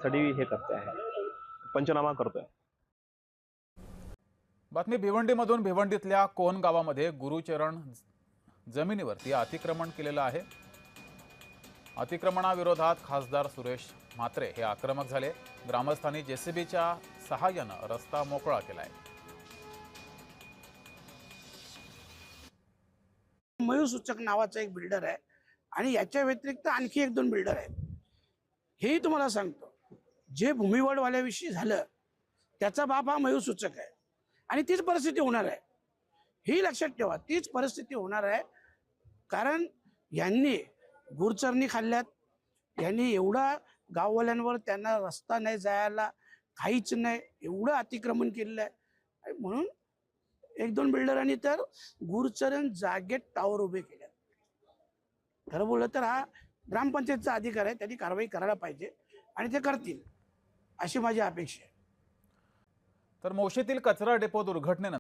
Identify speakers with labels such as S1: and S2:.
S1: साठी हे करते आहे, पंचनामा करतोय.
S2: बातमी भिवंडीमधून. भिवंडीतल्या कोन गावामध्ये गुरुचरण जमिनीवरती अतिक्रमण केलेलं आहे. अतिक्रमणाविरोधात खासदार सुरेश म्हात्रे हे आक्रमक झाले. ग्रामस्थांनी जेसीबीच्या सहाय्यानं रस्ता मोकळा केलाय.
S3: मयूर सूचक नावाचा एक बिल्डर आहे आणि याच्या व्यतिरिक्त आणखी एक दोन बिल्डर आहेत. हेही तुम्हाला सांगतो, जे भूमिवाडवाल्याविषयी झालं त्याचा बाप हा मयूर सूचक आहे आणि तीच परिस्थिती होणार आहे. ही लक्षात ठेवा, तीच परिस्थिती होणार आहे. कारण यांनी गुरचरणी खाल्ल्यात, यांनी एवढा गाववाल्यांवर त्यांना रस्ता नाही जायला, काहीच नाही, एवढं अतिक्रमण केलेलं आहे. आणि म्हणून एक दोन बिल्डरांनी तर गुरचरण जागेत टावर उभे केले. खरं बोललं तर हा ग्रामपंचायतचा अधिकार आहे, त्यांनी कारवाई करायला पाहिजे आणि ते करतील अशी माझी अपेक्षा आहे.
S2: तर मोशीतील कचरा डेपो दुर्घटनेनंतर